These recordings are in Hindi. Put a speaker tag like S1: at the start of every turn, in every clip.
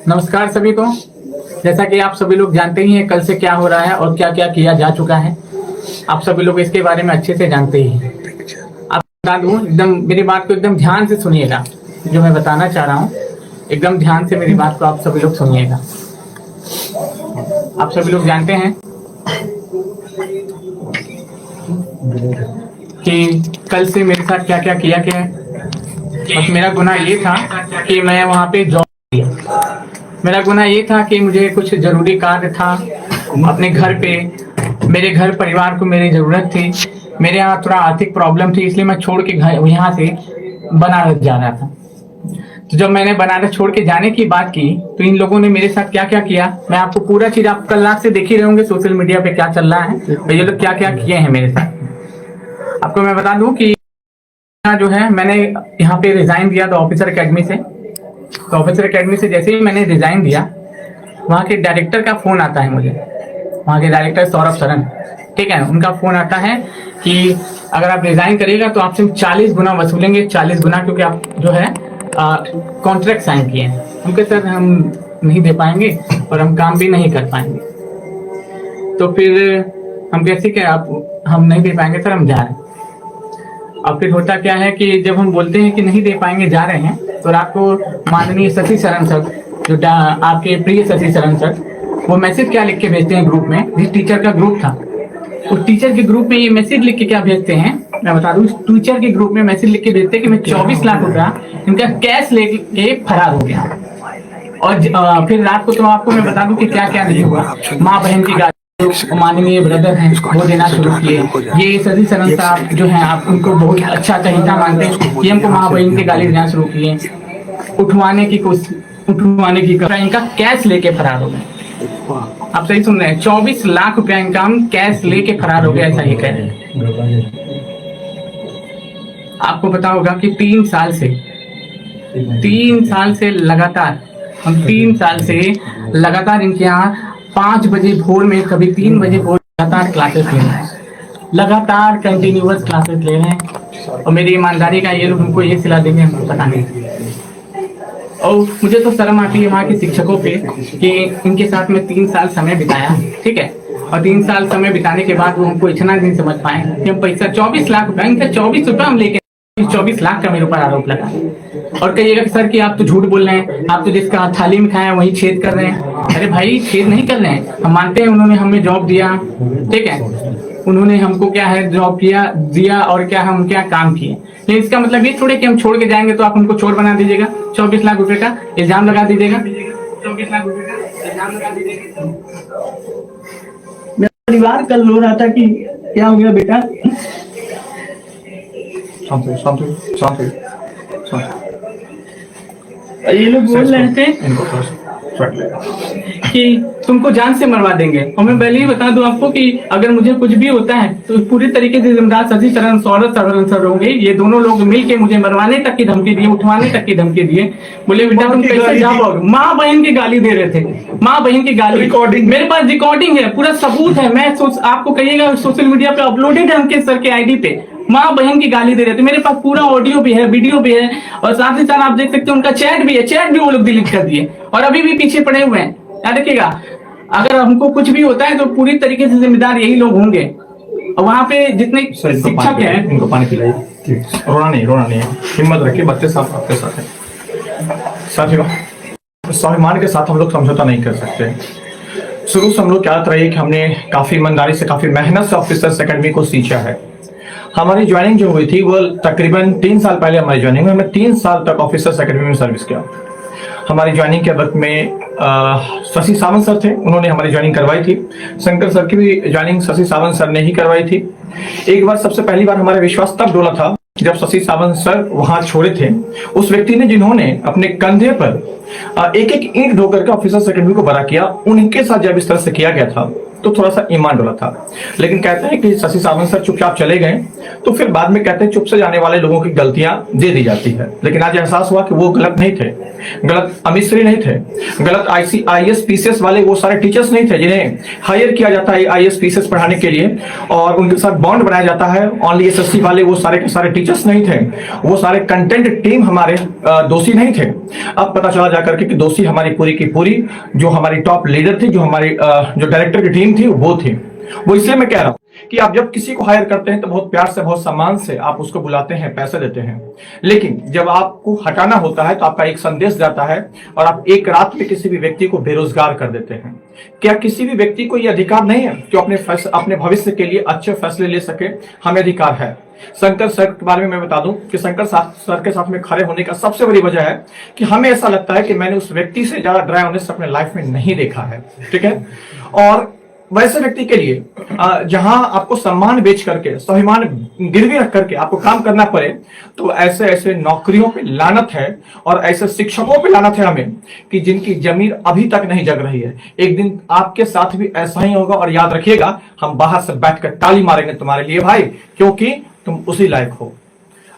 S1: नमस्कार सभी को। जैसा कि आप सभी लोग जानते ही हैं कल से क्या हो रहा है और क्या क्या किया जा चुका है, आप सभी लोग इसके बारे में अच्छे से जानते ही हैं। आप बता दूं, एकदम मेरी बात को एकदम ध्यान से सुनिएगा। जो मैं बताना चाह रहा हूं एकदम ध्यान से मेरी बात को आप सभी लोग सुनिएगा। आप सभी लोग जानते हैं कि कल से मेरे साथ क्या क्या किया गया है। बस मेरा गुनाह ये था कि मैं वहां पे जॉब किया। मेरा गुनाह ये था कि मुझे कुछ जरूरी कार्य था अपने घर पे, मेरे घर परिवार को मेरी जरूरत थी। मेरे यहाँ थोड़ा आर्थिक प्रॉब्लम थी, इसलिए मैं छोड़ के घर यहाँ से बनारस जा रहा था। तो जब मैंने बनारस छोड़ के जाने की बात की तो इन लोगों ने मेरे साथ क्या क्या किया, मैं आपको पूरा चीज आप कल रात से देख ही रहे होंगे सोशल मीडिया पे क्या चल रहा है। तो ये लोग क्या क्या किए हैं मेरे साथ, आपको मैं बता दूं कि जो है मैंने यहाँ पे रिजाइन दिया था ऑफिसर एकेडमी से। तो ऑफिसर एकेडमी से जैसे ही मैंने रिजाइन दिया, वहाँ के डायरेक्टर का फोन आता है मुझे, वहाँ के डायरेक्टर सौरभ सरन, ठीक है, उनका फोन आता है कि अगर आप रिजाइन करिएगा तो आपसे 40 गुना वसूलेंगे, 40 गुना, क्योंकि आप जो है कॉन्ट्रैक्ट साइन किए हैं। उनके सर हम नहीं दे पाएंगे और हम काम भी नहीं कर पाएंगे। तो फिर हम कैसे क्या आप हम नहीं दे पाएंगे सर, हम जा रहे हैं। और फिर होता क्या है कि जब हम बोलते हैं कि नहीं दे पाएंगे, जा रहे हैं, तो रात को माननीय शशि शरण सर, जो आपके प्रिय शशि शरण सर, वो मैसेज क्या लिख के भेजते हैं ग्रुप में। जिस टीचर का ग्रुप था उस टीचर के ग्रुप में ये मैसेज लिख के क्या भेजते हैं, मैं बता दूं, टीचर के ग्रुप में मैसेज लिख के भेजते हैं कि मैं 24 लाख रुपया इनका कैश लेके फरार हो गया। और फिर रात को तो आपको मैं बता दूं कि क्या क्या नहीं हुआ। माँ बहन की गाली माननीय ब्रदर हैं वो देना शुरू किए। ये शशि शरण साहब जो हैं, आप उनको बहुत अच्छा चहिता मानते हैं, ये हमको माँ बहन की गाली देना शुरू किए, उठवाने की इनका कैश लेके फरार हो गए। आप सही सुन रहे हैं, 24 लाख रुपया इनका हम कैश लेके फरार हो गया, ऐसा ये कह रहे हैं। आपको पता होगा कि 3 साल से लगातार हम 3 साल से लगातार इनके यहाँ 5 बजे भोर में, कभी 3 बजे भोर लगातार क्लासेस ले रहे हैं, लगातार कंटिन्यूअस क्लासेस ले रहे हैं। और मेरी ईमानदारी का ये लोग हमको ये सिला देंगे, हमको पता नहीं। और मुझे तो शर्म आती है वहाँ के शिक्षकों पे कि इनके साथ में 3 साल समय बिताया, ठीक है, और 3 साल समय बिताने के बाद वो हमको इतना नहीं समझ पाए कि हम पैसा 24 लाख रुपया, इनका 24 रुपया हम लेके 24 लाख का मेरे ऊपर आरोप लगा। और कहिएगा सर कि आप तो झूठ बोल रहे हैं, आप तो जिसका थाली में खाया वही छेद कर रहे हैं। अरे भाई, छेद नहीं कर रहे हैं, हम मानते हैं उन्होंने हमें जॉब दिया, ठीक है, उन्होंने हमको क्या है जॉब दिया और क्या हम क्या काम किए। लेकिन इसका मतलब ये थोड़े कि हम छोड़ के जाएंगे तो आप हमको चोर बना दीजिएगा, 24 लाख रुपए का इल्जाम लगा दीजिएगा, 24 लाख रुपए का इल्जाम लगा दीजिएगा। मेरा परिवार कल रो रहा था कि क्या हो गया बेटा, ये लोग बोल रहे थे कि तुमको जान से मरवा देंगे। और मैं पहले ही बता दूं आपको कि अगर मुझे कुछ भी होता है तो पूरी तरीके से जिम्मेदार शशि शरण सौरभ शरण सर होंगे। ये दोनों लोग मिलके मुझे मरवाने तक की धमकी दिए, उठवाने तक की धमकी दिए। बोले बेटा तुम कैसे जा पाओगे, माँ बहन की गाली दे रहे थे, माँ बहन की गाली, रिकॉर्डिंग मेरे पास रिकॉर्डिंग है, पूरा सबूत है। मैं आपको कहिएगा सोशल मीडिया पे अपलोडेड है उनके सर के आईडी पे, माँ बहन की गाली दे रहे थे। मेरे पास पूरा ऑडियो भी है, वीडियो भी है, और साथ ही साथ आप देख सकते हैं उनका चैट भी है, चैट भी वो लोग डिलीट कर दिए और अभी भी पीछे पड़े हुए हैं। याद रखिएगा, अगर हमको कुछ भी होता है तो पूरी तरीके से जिम्मेदार यही लोग होंगे। और वहाँ पे जितने शिक्षक हैं,
S2: इनको पानी पिलाइए, रोना नहीं है, हिम्मत रखिए, बच्चे सब आपके साथ हैं। साथियों, स्वाभिमान के साथ हम लोग समझौता नहीं कर सकते। शुरू से हम लोग क्या रही कि हमने काफी ईमानदारी से, काफी मेहनत से ऑफिसर्स एकेडमी को सींचा है। हमारी ज्वाइनिंग जो हुई थी वो तकरीबन 3 साल पहले हमारी ज्वाइनिंग हुई। हमने 3 साल तक ऑफिसर्स एकेडमी में सर्विस किया। हमारी ज्वाइनिंग के वक्त में शशि सावंत सर थे, उन्होंने हमारी ज्वाइनिंग करवाई थी। शंकर सर की भी ज्वाइनिंग शशि सावंत सर ने ही करवाई थी। एक बार, सबसे पहली बार हमारा विश्वास तब डोला था जब शशि सावंत सर वहां छोड़े थे। उस व्यक्ति ने जिन्होंने अपने कंधे पर एक एक ईंट ढोकर के ऑफिसर्स एकेडमी को बड़ा किया, उनके साथ जब इस तरह से किया गया था तो थोड़ा सा ईमान डोला था। लेकिन कहते हैं कि शशि सावंत सर चुपचाप चले गए तो फिर बाद में कहते हैं चुप से जाने वाले लोगों की गलतियां दे दी जाती है। लेकिन आज एहसास हुआ कि वो गलत नहीं थे, गलत अमित श्री नहीं थे, गलत IAS PCS वाले वो सारे टीचर्स नहीं थे जिन्हें हायर किया जाता है IAS PCS पढ़ाने के लिए और उनके साथ बॉन्ड बनाया जाता है। ओनली SSC वाले वो सारे के सारे टीचर्स नहीं थे, वो सारे कंटेंट टीम हमारे दोषी नहीं थे। अब पता चला जाकर के कि दोषी हमारी पूरी की पूरी जो हमारी टॉप लीडर थी, जो हमारी जो डायरेक्टर की टीम थी वो थी। वो इसलिए मैं कह रहा हूं कि आप जब किसी को हायर करते हैं तो बहुत प्यार से, बहुत सम्मान से आप उसको बुलाते हैं, पैसे देते हैं, लेकिन जब आपको हटाना होता है तो आपका एक संदेश जाता है और आप एक रात में किसी भी व्यक्ति को बेरोजगार कर देते हैं। क्या किसी भी व्यक्ति को यह अधिकार नहीं है कि अपने भविष्य के लिए अच्छे फैसले ले सके? हमें अधिकार है। शंकर सर के बारे में मैं बता दूं कि शंकर सर के साथ में खड़े होने का सबसे बड़ी वजह है कि हमें ऐसा लगता है कि मैंने उस व्यक्ति से ज्यादा ड्राई ऑनेस्ट अपने लाइफ में नहीं देखा है, ठीक है। और वैसे व्यक्ति के लिए जहां आपको सम्मान बेच करके, स्वाभिमान गिरवी रख करके आपको काम करना पड़े, तो ऐसे ऐसे नौकरियों पे लानत है और ऐसे शिक्षकों पे लानत है हमें कि जिनकी जमीन अभी तक नहीं जग रही है। एक दिन आपके साथ भी ऐसा ही होगा और याद रखिएगा, हम बाहर से बैठकर ताली मारेंगे तुम्हारे लिए भाई, क्योंकि तुम उसी लायक हो।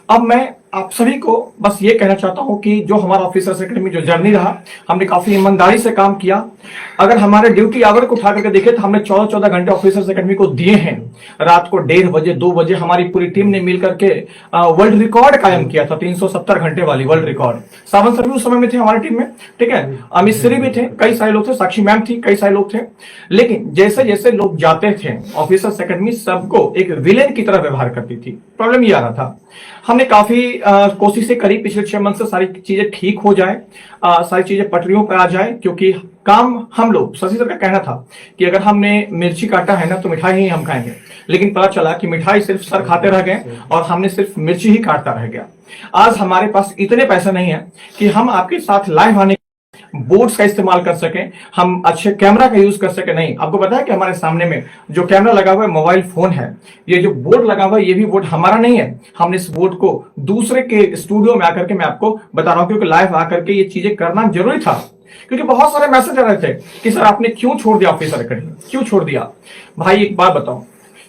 S2: अब मैं आप सभी को बस ये कहना चाहता हूं कि जो हमारा ऑफिसर्स एकेडमी जो जर्नी रहा, हमने काफी ईमानदारी से काम किया। अगर हमारे ड्यूटी आवर को उठा करके देखे तो हमने 14-14 घंटे ऑफिसर्स एकेडमी को दिए हैं। रात को 1:30 बजे 2 बजे हमारी पूरी टीम ने मिलकर के वर्ल्ड रिकॉर्ड कायम किया था, 370 घंटे वाली वर्ल्ड रिकॉर्ड। सावन सर भी उस समय में थे हमारी टीम में, ठीक है। अमित श्री भी थे, कई सारे लोग थे, साक्षी मैम थी, कई सारे लोग थे। लेकिन जैसे जैसे लोग जाते थे, ऑफिसर्स एकेडमी सबको एक विलेन की तरह व्यवहार करती थी। प्रॉब्लम ये आ रहा था, हमने काफी कोशिशें करी पिछले 6 मंथ से सारी चीजें ठीक हो जाए, सारी चीजें पटरियों पर आ जाए, क्योंकि काम हम लोग, शशि सर का कहना था कि अगर हमने मिर्ची काटा है ना तो मिठाई ही हम खाएंगे। लेकिन पता चला कि मिठाई सिर्फ सर खाते रह गए और हमने सिर्फ मिर्ची ही काटता रह गया। आज हमारे पास इतने पैसे नहीं है कि हम आपके साथ लाइव आने बोर्ड्स का इस्तेमाल कर सकें, हम अच्छे कैमरा का यूज कर सके। नहीं, आपको पता है कि हमारे सामने में जो कैमरा लगा हुआ है मोबाइल फोन है। ये जो बोर्ड लगा हुआ है ये भी बोर्ड हमारा नहीं है, हमने इस बोर्ड को दूसरे के स्टूडियो में आकर के, मैं आपको बता रहा हूं क्योंकि लाइव आकर के ये चीजें करना जरूरी था। क्योंकि बहुत सारे मैसेज आ रहे थे कि सर आपने क्यों छोड़ दिया ऑफिसर एकेडमी, क्यों छोड़ दिया? भाई एक बात बताओ,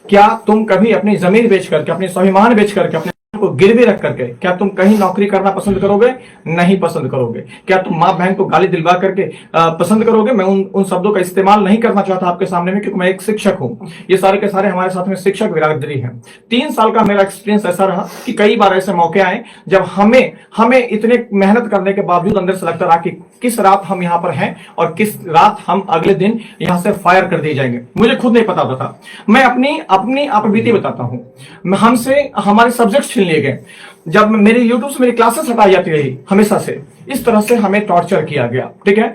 S2: क्या तुम कभी अपनी जमीन बेच करके, अपने स्वाभिमान बेच करके, अपने को गिरवी रख करके क्या तुम कहीं नौकरी करना पसंद करोगे? नहीं पसंद करोगे। क्या तुम माँ बहन को गाली दिलवा करके पसंद करोगे? मैं उन शब्दों का इस्तेमाल नहीं करना चाहता आपके सामने में, क्योंकि मैं एक शिक्षक हूं। ये सारे के सारे हमारे साथ में शिक्षक बिरादरी हैं। 3 साल का मेरा एक्सपीरियंस ऐसा रहा कि कई बार ऐसे मौके आए जब हमें इतने मेहनत करने के बावजूद अंदर से लगता रहा कि किस रात हम यहाँ पर हैं और किस रात हम अगले दिन यहाँ से फायर कर दिए जाएंगे। मुझे खुद नहीं पता था। मैं अपनी आपबीती बताता हूँ। हमसे हमारे सब्जेक्ट छीन लिए गए। जब मेरे यूट्यूब से मेरी क्लासेस हटाई जाती रही हमेशा से, इस तरह से हमें टॉर्चर किया गया, ठीक है।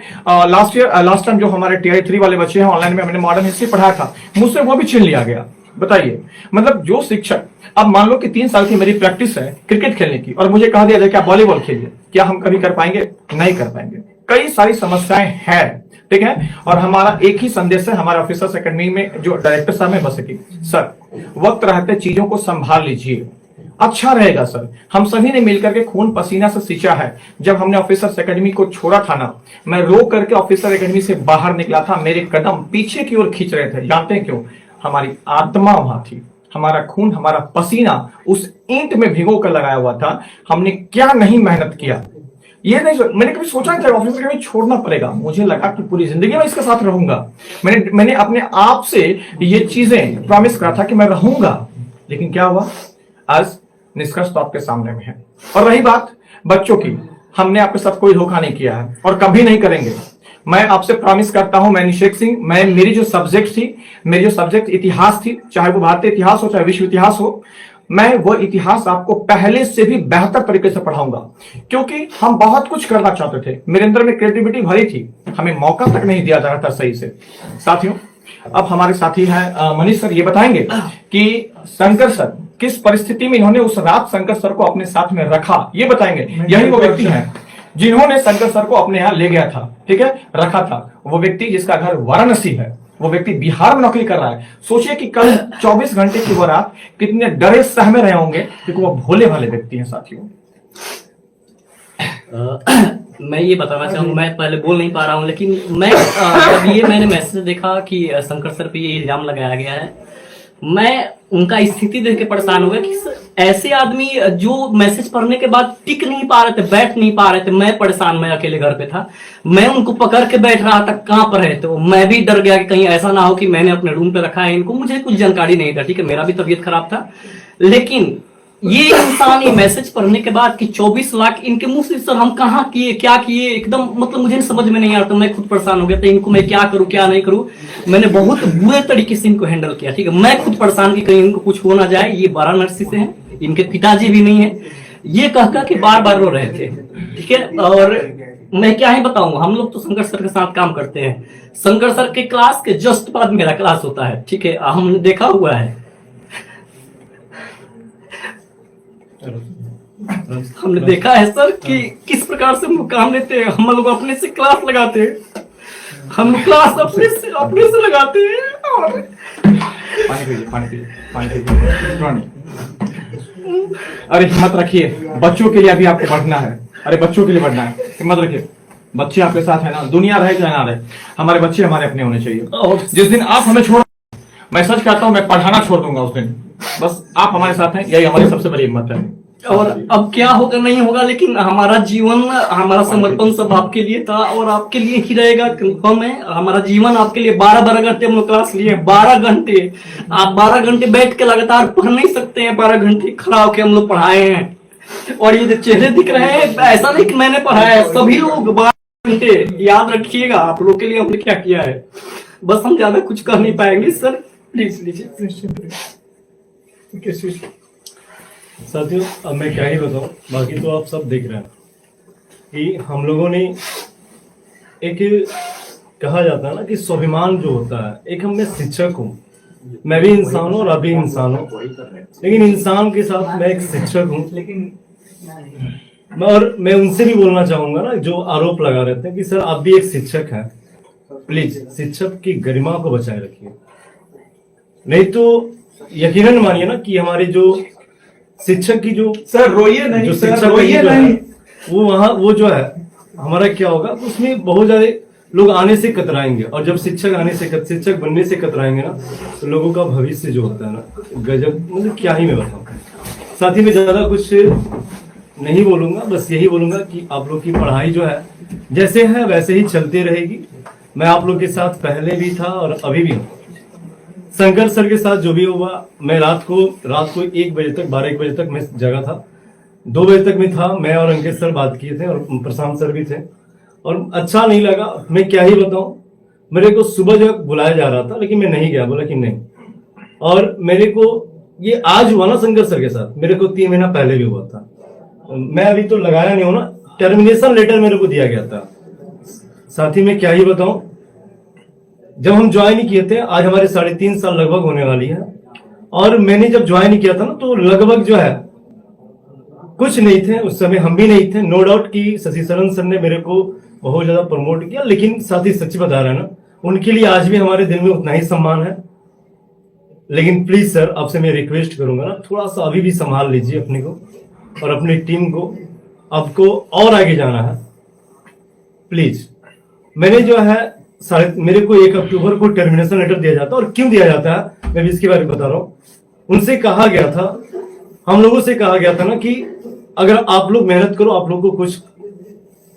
S2: लास्ट टाइम जो हमारे TI 3 वाले बच्चे हैं ऑनलाइन में, मैंने मॉडर्न हिस्ट्री पढ़ाया था, मुझसे वो भी छीन लिया गया। बताइए, मतलब जो शिक्षक, अब मान लो कि 3 साल की मेरी प्रैक्टिस है क्रिकेट खेलने की और मुझे कहा दिया जाए कि आप वॉलीबॉल खेलिए, क्या हम कभी कर पाएंगे? नहीं कर पाएंगे। कई सारी समस्याएं हैं, ठीक है। और हमारा एक ही संदेश है हमारे ऑफिसर्स एकेडमी में जो डायरेक्टर साहब है, बस की सर वक्त रहते चीजों को संभाल लीजिए, अच्छा रहेगा सर। हम सभी ने मिलकर के खून पसीना से सींचा है। जब हमने ऑफिसर्स एकेडमी को छोड़ा था ना, मैं रो करके ऑफिसर एकेडमी से बाहर निकला था, मेरे कदम पीछे की ओर खींच रहे थे। जानते हैं क्यों? हमारी आत्मा वहां थी, हमारा खून, हमारा पसीना उस ईंट में भिगो कर लगाया हुआ था। हमने क्या नहीं मेहनत किया, ये नहीं मैंने कभी सोचा नहीं था ऑफिसर एकेडमी छोड़ना पड़ेगा। मुझे लगा कि पूरी जिंदगी में इसके साथ रहूंगा। मैंने अपने आप से ये चीजें प्रॉमिस करा था कि मैं रहूंगा, लेकिन क्या हुआ? आज निष्कर्ष तो आपके सामने में है। और रही बात बच्चों की, हमने आपके साथ कोई धोखा नहीं किया है और कभी नहीं करेंगे। मैं आपसे प्रॉमिस करता हूं, मैं निषेक सिंह, मेरी जो सब्जेक्ट इतिहास थी, चाहे वो भारतीय इतिहास हो चाहे विश्व इतिहास हो, मैं वो इतिहास आपको पहले से भी बेहतर तरीके से पढ़ाऊंगा, क्योंकि हम बहुत कुछ करना चाहते थे। मेरे अंदर में क्रिएटिविटी भरी थी, हमें मौका तक नहीं दिया जा रहा था सही से। साथियों, अब हमारे साथी हैं मनीष सर, ये बताएंगे कि शंकर सर किस परिस्थिति में इन्होंने उस रात शंकर सर को अपने साथ में रखा, ये बताएंगे। यही वो व्यक्ति हैं जिन्होंने शंकर सर को अपने यहाँ ले गया था, ठीक है, रखा था। वो व्यक्ति जिसका घर वाराणसी है, वो व्यक्ति बिहार में नौकरी कर रहा है। सोचिए कि कल 24 घंटे की वो रात कितने डरे सहमे रहे होंगे, क्योंकि वो भोले भाले व्यक्ति हैं। साथियों,
S3: मैं ये बताना चाहूंगा, मैं पहले बोल नहीं पा रहा हूँ, लेकिन मैं जब मैंने मैसेज देखा कि शंकर सर पे ये इल्जाम लगाया गया है, मैं उनका स्थिति देख के परेशान हो गया कि ऐसे आदमी जो मैसेज पढ़ने के बाद टिक नहीं पा रहे थे, बैठ नहीं पा रहे थे। मैं परेशान, मैं अकेले घर पे था, मैं उनको पकड़ के बैठ रहा था, कहाँ पर है। तो मैं भी डर गया कि कहीं ऐसा ना हो कि मैंने अपने रूम पे रखा है इनको, मुझे कुछ जानकारी नहीं था, ठीक है, मेरा भी तबीयत खराब था। लेकिन ये इंसान ये मैसेज पढ़ने के बाद कि 24 लाख इनके मुंह से, सर हम कहाँ किए, क्या किए, एकदम मतलब मुझे समझ में नहीं आ रहा था। मैं खुद परेशान हो गया था, इनको मैं क्या करूं क्या नहीं करूं। मैंने बहुत बुरे तरीके से इनको हैंडल किया, ठीक है। मैं खुद परेशान कि कहीं इनको कुछ हो ना जाए। ये वाराणसी से हैं, इनके पिताजी भी नहीं है। ये कह के बार बार रो रहे थे, ठीक है। और मैं क्या ही बताऊं, हम लोग तो शंकर सर के साथ काम करते हैं। शंकर सर के क्लास के जस्ट बाद मेरा क्लास होता है, ठीक है, हमने देखा हुआ है। हमने देखा है सर कि किस प्रकार से हम लोग काम लेते हैं। हम लोग अपने से क्लास लगाते हैं, हम क्लास अपने से लगाते हैं। और
S2: पानी पीजिए, पानी पीजिए, पानी पीजिए, रोना नहीं। अरे हिम्मत रखिए, बच्चों के लिए अभी आपको बढ़ना है। अरे बच्चों के लिए बढ़ना है, हिम्मत रखिए। बच्चे आपके साथ है ना, दुनिया रहे चाहे ना रहे, हमारे बच्चे हमारे अपने होने चाहिए।
S3: और
S2: जिस दिन आप हमें छोड़, मैं सच कहता हूं, मैं पढ़ाना छोड़ दूंगा उस दिन। बस आप हमारे साथ हैं, यही हमारी सबसे बड़ी हिम्मत है।
S3: और अब क्या होगा नहीं होगा, लेकिन हमारा जीवन, हमारा समर्पण सब आपके लिए था और आपके लिए ही रहेगा। कंफर्म है, हमारा जीवन आपके लिए। 12 घंटे हम लोग क्लास लिए, 12 घंटे। आप 12 घंटे बैठ के लगातार पढ़ नहीं सकते हैं, 12 घंटे खड़ा होकर हम लोग पढ़ाए हैं। और ये जो चेहरे दिख रहे हैं, ऐसा नहीं कि मैंने पढ़ाया है, सभी लोग 12 घंटे। याद रखिएगा आप लोग के लिए हमने क्या किया है। बस हम ज्यादा कुछ कर नहीं पाएंगे सर, प्लीज लीजिए।
S4: साथियों, अब मैं क्या ही बताऊं, बाकी तो आप सब देख रहे हैं कि हम लोगों ने एक, कहा जाता है ना कि स्वाभिमान जो होता है, एक हम, मैं शिक्षक हूं, मैं भी इंसान हूं और आप भी इंसान हूं, लेकिन इंसान के साथ मैं एक शिक्षक हूं। और मैं उनसे भी बोलना चाहूंगा ना जो आरोप लगा रहते हैं कि सर आप भी एक शिक्षक हैं, प्लीज शिक्षक की गरिमा को बचाए रखिए। नहीं तो यकीनन मानिए ना कि हमारे जो शिक्षक की जो,
S2: सर रोइए नहीं,
S4: जो
S2: सर
S4: शिक्षक
S2: रोइए नहीं।
S4: वो वहां, वो जो है हमारा क्या होगा, उसमें बहुत ज्यादा लोग आने से कतराएंगे। और जब शिक्षक शिक्षक बनने से कतराएंगे ना, तो लोगों का भविष्य जो होता है ना, गजब, मतलब क्या ही मैं बताऊं। साथ ही में ज्यादा कुछ नहीं बोलूंगा, बस यही बोलूंगा कि आप लोग की पढ़ाई जो है जैसे है वैसे ही चलती रहेगी। मैं आप लोग के साथ पहले भी था और अभी भी हूँ। शंकर सर के साथ जो भी हुआ, मैं रात को 1 बजे तक, 12-1 बजे तक मैं जगा था। 2 बजे तक मैं था, मैं और अंकित सर बात किए थे और प्रशांत सर भी थे। और अच्छा नहीं लगा, मैं क्या ही बताऊं। मेरे को सुबह जब बुलाया जा रहा था, लेकिन मैं नहीं गया, बोला कि नहीं। और मेरे को ये आज हुआ ना शंकर सर के साथ, मेरे को 3 महीना पहले भी हुआ था। मैं अभी तो लगाया नहीं हूं ना, टर्मिनेशन लेटर मेरे को दिया गया था। साथ ही में क्या ही बताऊं, जब हम ज्वाइन किए थे, आज हमारे 3.5 साल लगभग होने वाली है। और मैंने जब ज्वाइन किया था ना, तो लगभग जो है कुछ नहीं थे उस समय, हम भी नहीं थे। नो डाउट कि शशि शरण सर ने मेरे को बहुत ज्यादा प्रमोट किया, लेकिन साथ ही सच बता रहे हैं ना, उनके लिए आज भी हमारे दिल में उतना ही सम्मान है। लेकिन प्लीज सर, आपसे मैं रिक्वेस्ट करूंगा ना, थोड़ा सा अभी भी संभाल लीजिए अपने को और अपनी टीम को। आपको और आगे जाना है, प्लीज। मैंने जो है मेरे को 1 अक्टूबर को टर्मिनेशन लेटर दिया जाता है। और क्यों दिया जाता है, मैं भी इसके बारे में बता रहा हूं। उनसे कहा गया था, हम लोगों से कहा गया था ना कि अगर आप लोग मेहनत करो, आप लोग को कुछ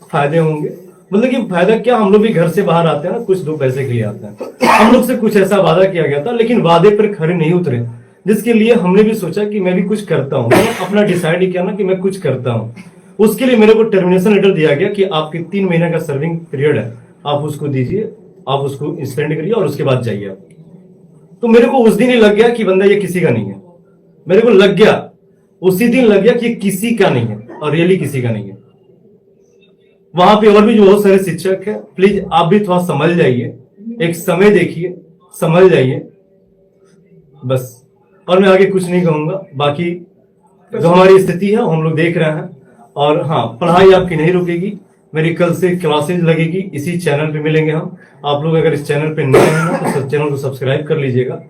S4: फायदे होंगे। मतलब कि फायदा क्या, हम लोग भी घर से बाहर आते हैं ना, कुछ लोग पैसे के लिए आते हैं। हम लोग से कुछ ऐसा वादा किया गया था, लेकिन वादे पर खरे नहीं उतरे, जिसके लिए हमने भी सोचा कि मैं भी कुछ करता हूँ। अपना डिसाइड किया ना कि मैं कुछ करता हूँ। उसके लिए मेरे को टर्मिनेशन लेटर दिया गया कि आपके 3 महीने का सर्विंग पीरियड है, आप उसको दीजिए, आप उसको स्पेंड करिए और उसके बाद जाइए आप। तो मेरे को उस दिन ही लग गया कि बंदा ये किसी का नहीं है। मेरे को लग गया, उसी दिन लग गया कि ये किसी का नहीं है, और रियली किसी का नहीं है। वहां पे और भी जो बहुत सारे शिक्षक है, प्लीज आप भी थोड़ा समझ जाइए, एक समय देखिए, समझ जाइए बस। और मैं आगे कुछ नहीं कहूंगा। बाकी जो हमारी स्थिति है हम लोग देख रहे हैं। और हाँ, पढ़ाई आपकी नहीं रुकेगी, मेरी कल से क्लासेज लगेगी, इसी चैनल पे मिलेंगे हम। आप लोग अगर इस चैनल पे नए हैं ना, तो चैनल को सब्सक्राइब कर लीजिएगा।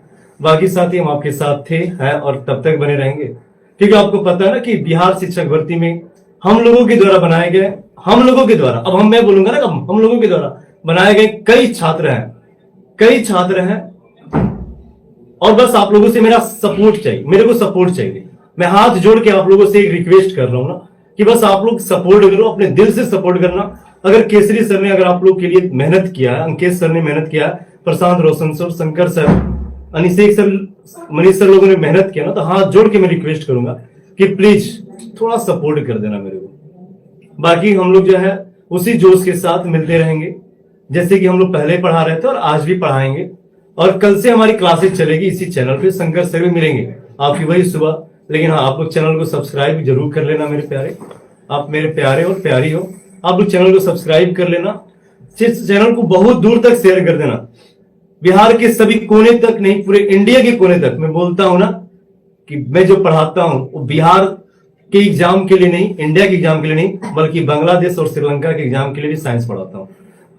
S4: बाकी साथी हम आपके साथ थे, हैं और तब तक बने रहेंगे, क्योंकि आपको पता है ना कि बिहार शिक्षक भर्ती में हम लोगों के द्वारा बनाए गए, हम लोगों के द्वारा, अब मैं बोलूंगा ना, हम लोगों के द्वारा बनाए गए कई छात्र हैं और बस आप लोगों से मेरा सपोर्ट चाहिए, मेरे को सपोर्ट चाहिए। मैं हाथ जोड़ के आप लोगों से एक रिक्वेस्ट कर रहा हूं ना कि बस आप लोग सपोर्ट करो, अपने दिल से सपोर्ट करना। अगर केसरी सर ने अगर आप लोग के लिए मेहनत किया है, अंकेश सर ने मेहनत किया है, Prashant Roshan sir, Shankar sir, Anishek sir, Manish sir लोगों ने मेहनत किया ना, तो हाथ जोड़ के मैं रिक्वेस्ट करूंगा कि प्लीज थोड़ा सपोर्ट कर देना मेरे को। बाकी हम लोग जो है उसी जोश के साथ मिलते रहेंगे जैसे कि हम लोग पहले पढ़ा रहे थे और आज भी पढ़ाएंगे। और कल से हमारी क्लासेस चलेगी इसी चैनल पे, शंकर सर भी मिलेंगे आपकी वही सुबह। लेकिन हाँ, आप लोग चैनल को सब्सक्राइब जरूर कर लेना मेरे प्यारे, आप मेरे प्यारे और प्यारी हो, आप लोग चैनल को सब्सक्राइब कर लेना, चैनल को बहुत दूर तक शेयर कर देना, बिहार के सभी कोने तक नहीं, पूरे इंडिया के कोने तक। मैं बोलता हूं ना कि मैं जो पढ़ाता हूं वो बिहार के एग्जाम के लिए नहीं, इंडिया के एग्जाम के लिए नहीं, बल्कि बांग्लादेश और श्रीलंका के एग्जाम के लिए भी साइंस पढ़ाता हूं।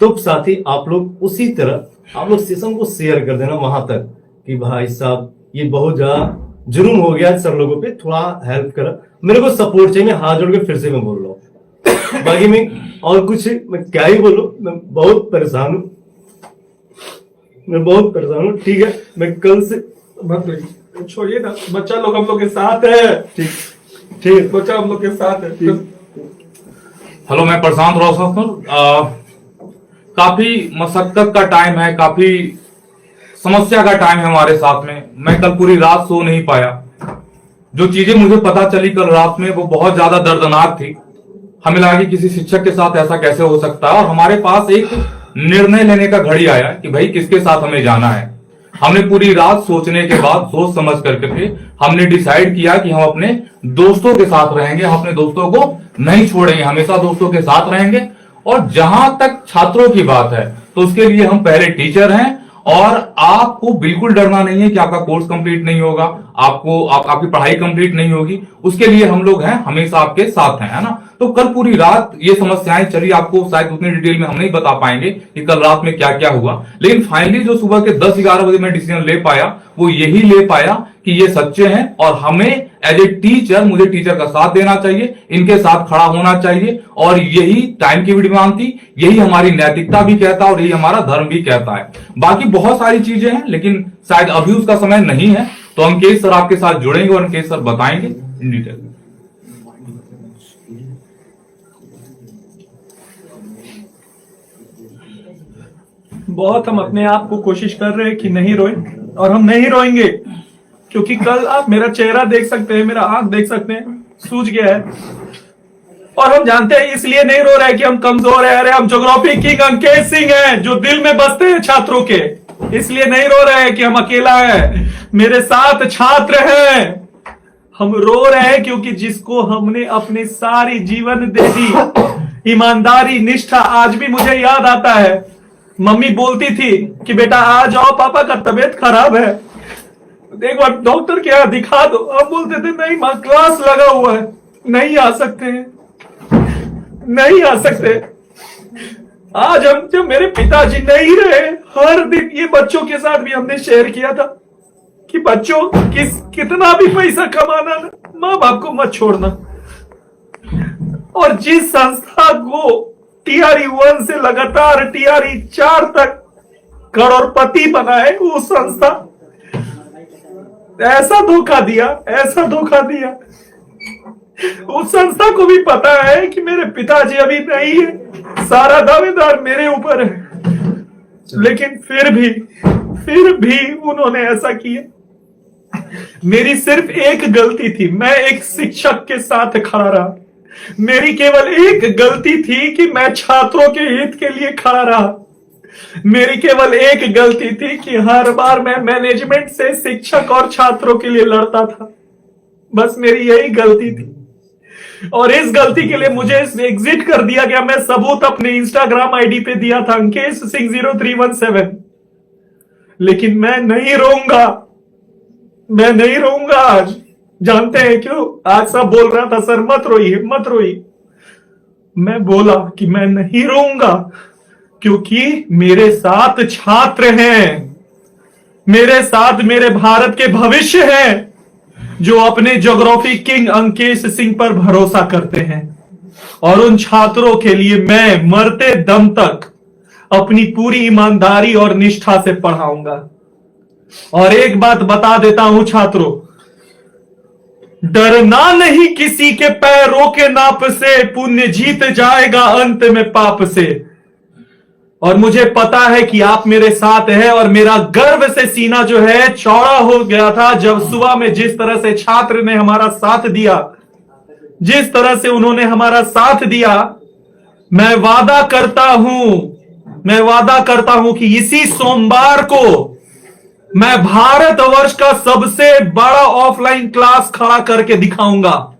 S4: तो साथी आप लोग उसी तरह आप लोग सेशन को शेयर कर देना वहां तक कि भाई साहब ये बहुत ज्यादा जुर्म हो गया सर लोगों पे, थोड़ा हेल्प करा, मेरे को सपोर्ट चाहिए। मैं हाथ जोड़ के फिर से मैं बोल रहा हूँ, बाकी मैं और कुछ मैं क्या ही बोलूं, मैं बहुत परेशान हूं, मैं बहुत परेशान हूं। ठीक है, मैं कल से
S5: मत छोड़िए ना, बच्चा लोग हम लोग के साथ है।
S4: ठीक ठीक
S5: बच्चा हम लोग के साथ है।
S6: हेलो, मैं प्रशांत रोशन सर। काफी मशक्कत का टाइम है, काफी समस्या का टाइम है हमारे साथ में। मैं कल पूरी रात सो नहीं पाया। जो चीजें मुझे पता चली कल रात में वो बहुत ज्यादा दर्दनाक थी। हमें लगा कि किसी शिक्षक के साथ ऐसा कैसे हो सकता है, और हमारे पास एक निर्णय लेने का घड़ी आया कि भाई किसके साथ हमें जाना है। हमने पूरी रात सोचने के बाद, सोच समझ करके फिर हमने डिसाइड किया कि हम अपने दोस्तों के साथ रहेंगे, हम अपने दोस्तों को नहीं छोड़ेंगे, हमेशा दोस्तों के साथ रहेंगे। और जहां तक छात्रों की बात है तो उसके लिए हम पहले टीचर हैं, और आपको बिल्कुल डरना नहीं है कि आपका कोर्स कंप्लीट नहीं होगा, आपकी पढ़ाई कंप्लीट नहीं होगी। उसके लिए हम लोग हैं, हमेशा आपके साथ हैं, है ना। तो कल पूरी रात ये समस्याएं चली, आपको शायद उतनी डिटेल में हम नहीं बता पाएंगे कि कल रात में क्या क्या हुआ, लेकिन फाइनली जो सुबह के 10-11 बजे मैं डिसीजन ले पाया वो यही ले पाया कि ये सच्चे हैं, और हमें एज ए टीचर, मुझे टीचर का साथ देना चाहिए, इनके साथ खड़ा होना चाहिए। और यही टाइम की भी डिमांड थी, यही हमारी नैतिकता भी कहता है और यही हमारा धर्म भी कहता है। बाकी बहुत सारी चीजें हैं लेकिन शायद अभी उसका समय नहीं है, तो अंकेश सर आपके साथ जुड़ेंगे और अंकेश सर बताएंगे इन डिटेल।
S5: बहुत हम अपने आप को कोशिश कर रहे हैं कि नहीं रोए, और हम नहीं रोएंगे क्योंकि कल आप मेरा चेहरा देख सकते हैं, मेरा आंख देख सकते हैं, सूज गया है। और हम जानते हैं इसलिए नहीं रो रहे हैं कि हम कमजोर हैं। अरे हम ज्योग्राफी किंग अंकेश सिंह हैं जो दिल में बसते हैं छात्रों के, इसलिए नहीं रो रहे हैं कि हम अकेला है, मेरे साथ छात्र हैं। हम रो रहे हैं क्योंकि जिसको हमने अपनी सारी जीवन दे दी, ईमानदारी, निष्ठा, आज भी मुझे याद आता है मम्मी बोलती थी कि बेटा आ जाओ, पापा का तबीयत खराब है, एक बार डॉक्टर के यहाँ दिखा दो। हम बोलते थे नहीं मां, क्लास लगा हुआ है, नहीं आ सकते हैं, नहीं आ सकते। आज हम, जब मेरे पिताजी नहीं रहे, हर दिन ये बच्चों के साथ भी हमने शेयर किया था कि बच्चों कितना भी पैसा कमाना, माँ बाप को मत छोड़ना। और जिस संस्था को टीआरई 1 से लगातार टीआरई 4 तक करोड़पति बनाए, वो संस्था ऐसा धोखा दिया, ऐसा धोखा दिया। उस संस्था को भी पता है कि मेरे पिताजी अभी नहीं है, सारा दावेदार मेरे ऊपर है, लेकिन फिर भी उन्होंने ऐसा किया। मेरी सिर्फ एक गलती थी, मैं एक शिक्षक के साथ खड़ा रहा। मेरी केवल एक गलती थी कि मैं छात्रों के हित के लिए खड़ा रहा। मेरी केवल एक गलती थी कि हर बार मैं मैनेजमेंट से शिक्षक और छात्रों के लिए लड़ता था। बस मेरी यही गलती थी, और इस गलती के लिए मुझे एग्जिट कर दिया गया। मैं सबूत अपने इंस्टाग्राम आईडी पे दिया था, अंकेश सिंह 0317। लेकिन मैं नहीं रोऊंगा, मैं नहीं रोऊंगा आज। जानते हैं क्यों? आज सब बोल रहा था सर मत रोइए, मत रोइए। मैं बोला कि मैं नहीं रोऊंगा क्योंकि मेरे साथ छात्र हैं, मेरे साथ मेरे भारत के भविष्य हैं जो अपने ज्योग्राफी किंग अंकेश सिंह पर भरोसा करते हैं। और उन छात्रों के लिए मैं मरते दम तक अपनी पूरी ईमानदारी और निष्ठा से पढ़ाऊंगा। और एक बात बता देता हूं छात्रों, डरना नहीं किसी के पैरों के नाप से, पुण्य जीत जाएगा अंत में पाप से। और मुझे पता है कि आप मेरे साथ हैं, और मेरा गर्व से सीना जो है चौड़ा हो गया था जब सुबह में जिस तरह से छात्र ने हमारा साथ दिया, जिस तरह से उन्होंने हमारा साथ दिया। मैं वादा करता हूं कि इसी सोमवार को मैं भारतवर्ष का सबसे बड़ा ऑफलाइन क्लास खड़ा करके दिखाऊंगा,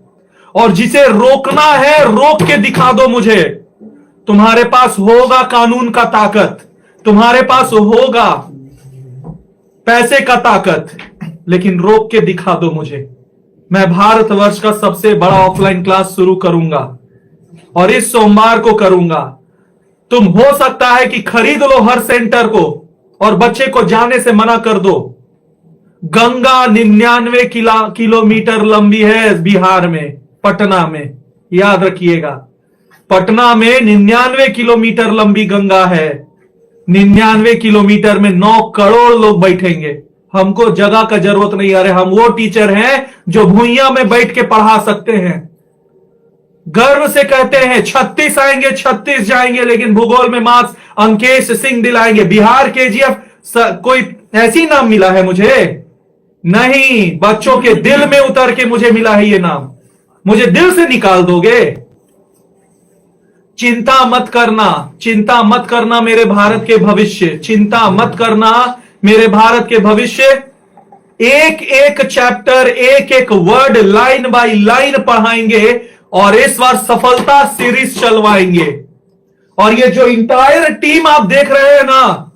S5: और जिसे रोकना है रोक के दिखा दो मुझे। तुम्हारे पास होगा कानून का ताकत, तुम्हारे पास होगा पैसे का ताकत, लेकिन रोक के दिखा दो मुझे। मैं भारतवर्ष का सबसे बड़ा ऑफलाइन क्लास शुरू करूंगा, और इस सोमवार को करूंगा। तुम हो सकता है कि खरीद लो हर सेंटर को और बच्चे को जाने से मना कर दो। गंगा 99 किलोमीटर लंबी है बिहार में, पटना में, याद रखिएगा। पटना में 99 किलोमीटर लंबी गंगा है। 99 किलोमीटर में 9 करोड़ लोग बैठेंगे। हमको जगह का जरूरत नहीं। अरे हम वो टीचर हैं जो भुइयां में बैठ के पढ़ा सकते हैं। गर्व से कहते हैं 36 आएंगे, 36 जाएंगे, लेकिन भूगोल में मार्क्स अंकेश सिंह दिलाएंगे। बिहार केजीएफ कोई ऐसी नाम मिला है मुझे? नहीं, बच्चों के दिल में उतर के मुझे मिला है ये नाम। मुझे दिल से निकाल दोगे? चिंता मत करना मेरे भारत के भविष्य, चिंता मत करना मेरे भारत के भविष्य। एक एक चैप्टर, एक एक वर्ड लाइन बाय लाइन पढ़ाएंगे, और इस बार सफलता सीरीज चलवाएंगे। और ये जो इंटायर टीम आप देख रहे हैं ना,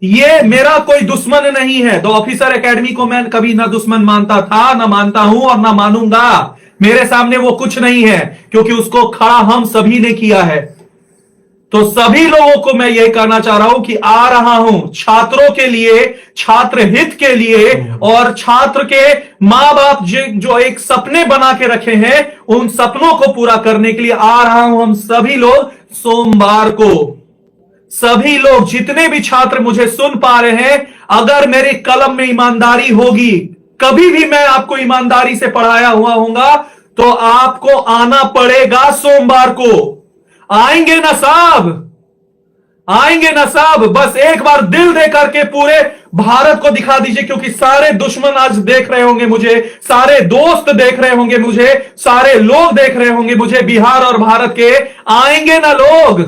S5: ये मेरा कोई दुश्मन नहीं है। द ऑफिसर एकेडमी को मैं कभी ना दुश्मन मानता था, ना मानता हूं और ना मानूंगा। मेरे सामने वो कुछ नहीं है, क्योंकि उसको खड़ा हम सभी ने किया है। तो सभी लोगों को मैं यही कहना चाह रहा हूं कि आ रहा हूं छात्रों के लिए, छात्र हित के लिए, और छात्र के मां बाप जो एक सपने बना के रखे हैं, उन सपनों को पूरा करने के लिए आ रहा हूं। हम सभी लोग सोमवार को, सभी लोग जितने भी छात्र मुझे सुन पा रहे हैं, अगर मेरी कलम में ईमानदारी होगी, कभी भी मैं आपको ईमानदारी से पढ़ाया हुआ होऊंगा, तो आपको आना पड़ेगा सोमवार को। आएंगे ना साहब? आएंगे ना साहब? बस एक बार दिल दे करके पूरे भारत को दिखा दीजिए, क्योंकि सारे दुश्मन आज देख रहे होंगे मुझे, सारे दोस्त देख रहे होंगे मुझे, सारे लोग देख रहे होंगे मुझे बिहार और भारत के। आएंगे ना लोग?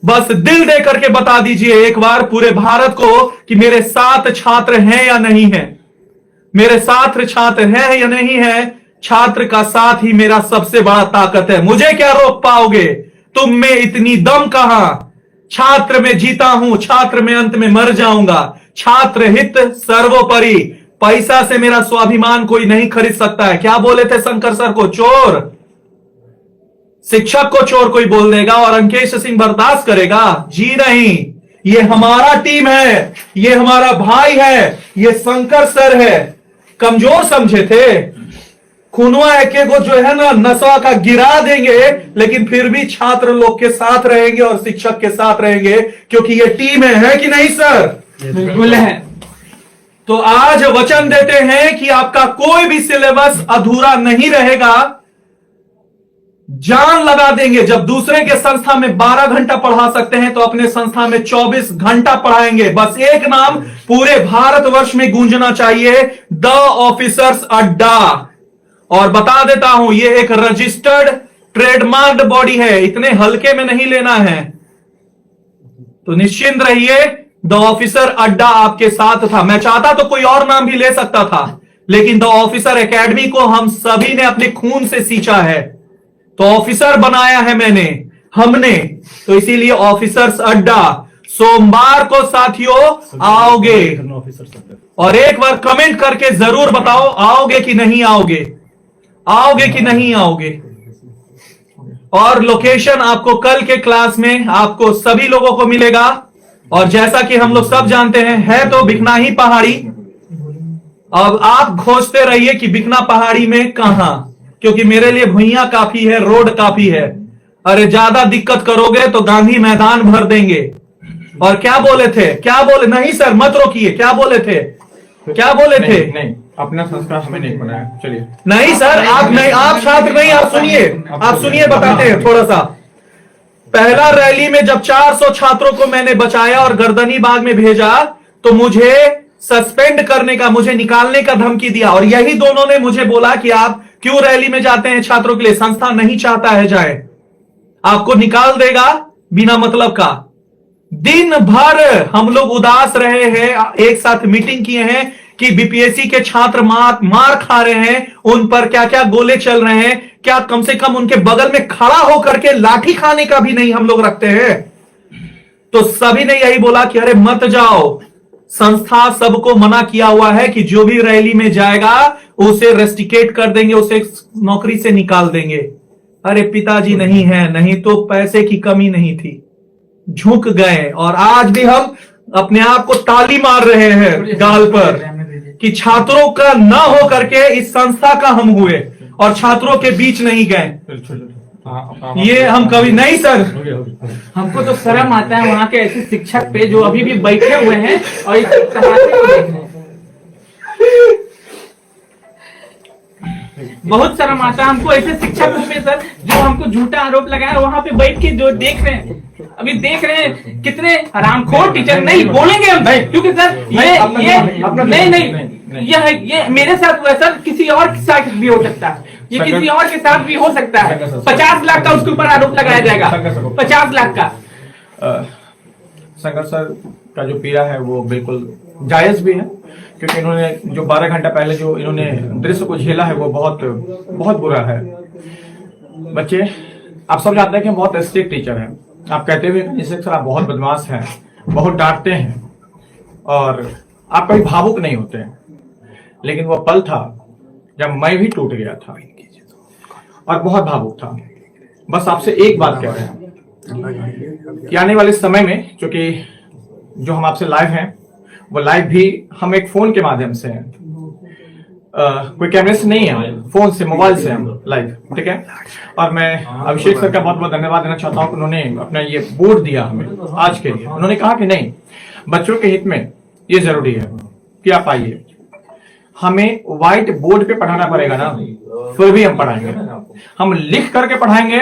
S5: बस दिल दे करके बता दीजिए एक बार पूरे भारत को कि मेरे साथ छात्र हैं या नहीं है, मेरे साथ छात्र हैं या नहीं है। छात्र का साथ ही मेरा सबसे बड़ा ताकत है। मुझे क्या रोक पाओगे? तुम में इतनी दम कहां? छात्र में जीता हूं, छात्र में अंत में मर जाऊंगा। छात्र हित सर्वोपरि। पैसा से मेरा स्वाभिमान कोई नहीं खरीद सकता है। क्या बोले थे शंकर सर को? चोर। शिक्षक को चोर कोई बोल देगा और अंकेश सिंह बर्दाश्त करेगा? जी नहीं। ये हमारा टीम है, ये हमारा भाई है, ये शंकर सर है। कमजोर समझे थे? खुनवा एक को जो है ना नशा का गिरा देंगे, लेकिन फिर भी छात्र लोग के साथ रहेंगे और शिक्षक के साथ रहेंगे, क्योंकि ये टीम है कि नहीं सर?
S1: बिल्कुल है।
S5: तो आज वचन देते हैं कि आपका कोई भी सिलेबस अधूरा नहीं रहेगा। जान लगा देंगे। जब दूसरे के संस्था में 12 घंटा पढ़ा सकते हैं, तो अपने संस्था में 24 घंटा पढ़ाएंगे। बस एक नाम पूरे भारतवर्ष में गूंजना चाहिए, द ऑफिसर्स अड्डा। और बता देता हूं, ये एक रजिस्टर्ड ट्रेडमार्क्ड बॉडी है, इतने हल्के में नहीं लेना है। तो निश्चिंत रहिए, द ऑफिसर अड्डा आपके साथ था। मैं चाहता तो कोई और नाम भी ले सकता था, लेकिन द ऑफिसर एकेडमी को हम सभी ने अपने खून से सींचा है, तो ऑफिसर बनाया है हमने। तो इसीलिए ऑफिसर्स अड्डा सोमवार को साथियों आओगे। और एक बार कमेंट करके जरूर बताओ, आओगे कि नहीं आओगे, आओगे कि नहीं आओगे। और लोकेशन आपको कल के क्लास में आपको सभी लोगों को मिलेगा। और जैसा कि हम लोग सब जानते हैं, है तो बिकनाही पहाड़ी। अब आप खोजते रहिए कि बिकना पहाड़ी में कहां, क्योंकि मेरे लिए भुइयां काफी है, रोड काफी है। अरे ज्यादा दिक्कत करोगे तो गांधी मैदान भर देंगे। और क्या बोले थे, क्या बोले? नहीं सर मत रोकिए, क्या बोले थे, क्या बोले थे?
S2: नहीं, नहीं, अपना संस्कार हमें नहीं बनाया। चलिए।
S5: नहीं सर, आप नहीं, आप छात्र नहीं, आप सुनिए, आप सुनिए, बताते हैं थोड़ा सा। पहला रैली में जब 400 छात्रों को मैंने बचाया और गर्दनी बाग में भेजा तो मुझे सस्पेंड करने का, मुझे निकालने का धमकी दिया। और यही दोनों ने मुझे बोला कि आप क्यों रैली में जाते हैं छात्रों के लिए, संस्था नहीं चाहता है जाए, आपको निकाल देगा बिना मतलब का। दिन भर हम लोग उदास रहे हैं, एक साथ मीटिंग किए हैं कि बीपीएससी के छात्र मार खा रहे हैं, उन पर क्या क्या गोले चल रहे हैं, क्या कम से कम उनके बगल में खड़ा होकर के लाठी खाने का भी नहीं हम लोग रखते हैं। तो सभी ने यही बोला कि अरे मत जाओ, संस्था सबको मना किया हुआ है कि जो भी रैली में जाएगा उसे रेस्टिकेट कर देंगे, उसे नौकरी से निकाल देंगे। अरे पिताजी नहीं है, नहीं तो पैसे की कमी नहीं थी, झुक गए। और आज भी हम अपने आप को ताली मार रहे हैं गाल पर कि छात्रों का ना हो करके इस संस्था का हम हुए और छात्रों के बीच नहीं गए। ये हम कभी नहीं सर,
S1: हमको तो शर्म आता है वहाँ के ऐसे शिक्षक पे जो अभी भी बैठे हुए हैं और इस तमाशे को देख रहे हैं। बहुत शर्म आता है हमको ऐसे शिक्षक पे सर, जो हमको झूठा आरोप लगाया, वहाँ पे बैठ के जो देख रहे हैं, अभी देख रहे हैं कितने हरामखोर टीचर। नहीं बोलेंगे हम क्योंकि सर ये नहीं, ये मेरे साथ हुआ सर, किसी और के साथ भी हो सकता है, ये किसी और के साथ भी हो सकता है। 50 लाख का उसके ऊपर आरोप लगाया जाएगा, 50 लाख का।
S2: शंकर सर का जो पीड़ा है वो बिल्कुल जायज भी है, क्योंकि इन्होंने जो 12 घंटा पहले जो इन्होंने दृश्य को झेला है वो बहुत बहुत बुरा है। बच्चे, आप सब जानते हैं कि हम बहुत स्ट्रिक्ट टीचर हैं। आप कहते हुए सर आप बहुत बदमाश हैं, बहुत डांटते हैं और आप कभी भावुक नहीं होते हैं, लेकिन वो पल था जब मैं भी टूट गया था और बहुत भावुक था। बस आपसे एक बात कह रहे हैं कि आने वाले समय में, क्योंकि जो हम आपसे लाइव हैं वो लाइव भी हम एक फोन के माध्यम से हैं, कोई कैमरे से नहीं है, फोन से, मोबाइल से हम लाइव, ठीक है। और मैं अभिषेक सर का बहुत बहुत धन्यवाद देना चाहता हूं कि उन्होंने अपना ये बोर्ड दिया हमें आज के लिए। उन्होंने कहा कि नहीं, बच्चों के हित में ये जरूरी है कि आप आइए, हमें व्हाइट बोर्ड पे पढ़ाना पड़ेगा ना, फिर भी हम पढ़ाएंगे, हम लिख करके पढ़ाएंगे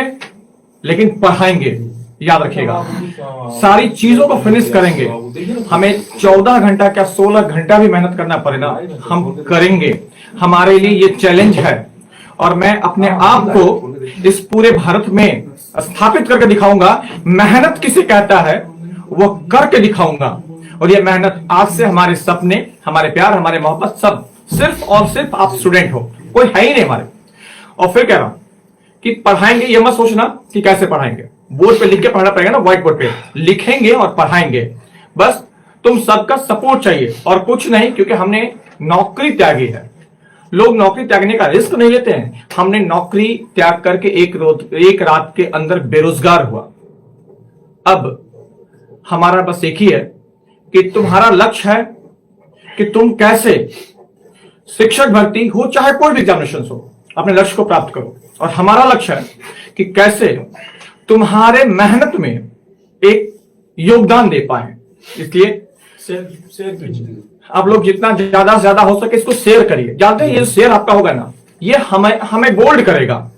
S2: लेकिन पढ़ाएंगे, याद रखिएगा। सारी चीजों को फिनिश करेंगे, हमें 14 घंटा क्या 16 घंटा भी मेहनत करना पड़े ना, हम करेंगे। हमारे लिए ये चैलेंज है और मैं अपने आप को इस पूरे भारत में स्थापित करके दिखाऊंगा। मेहनत किसे कहता है वो करके दिखाऊंगा। और ये मेहनत आज से हमारे सपने, हमारे प्यार, हमारे मोहब्बत सब सिर्फ और सिर्फ आप स्टूडेंट हो, कोई है ही नहीं हमारे। और फिर कह रहा हूं कि पढ़ाएंगे, ये मत सोचना कि कैसे पढ़ाएंगे, बोर्ड पे लिख के पढ़ना पड़ेगा ना, व्हाइट बोर्ड पे लिखेंगे और पढ़ाएंगे। बस तुम सबका सपोर्ट चाहिए और कुछ नहीं, क्योंकि हमने नौकरी त्यागी है। लोग नौकरी त्यागने का रिस्क नहीं लेते हैं, हमने नौकरी त्याग करके एक रात के अंदर बेरोजगार हुआ। अब हमारा बस एक ही है कि तुम्हारा लक्ष्य है कि तुम कैसे शिक्षक भर्ती हो, चाहे कोई भी एग्जामिनेशन हो, अपने लक्ष्य को प्राप्त करो। और हमारा लक्ष्य है कि कैसे तुम्हारे मेहनत में एक योगदान दे पाए। इसलिए आप लोग जितना ज्यादा से ज्यादा हो सके इसको शेयर करिए। जानते हैं ये शेयर आपका होगा ना, ये हमें बोल्ड करेगा।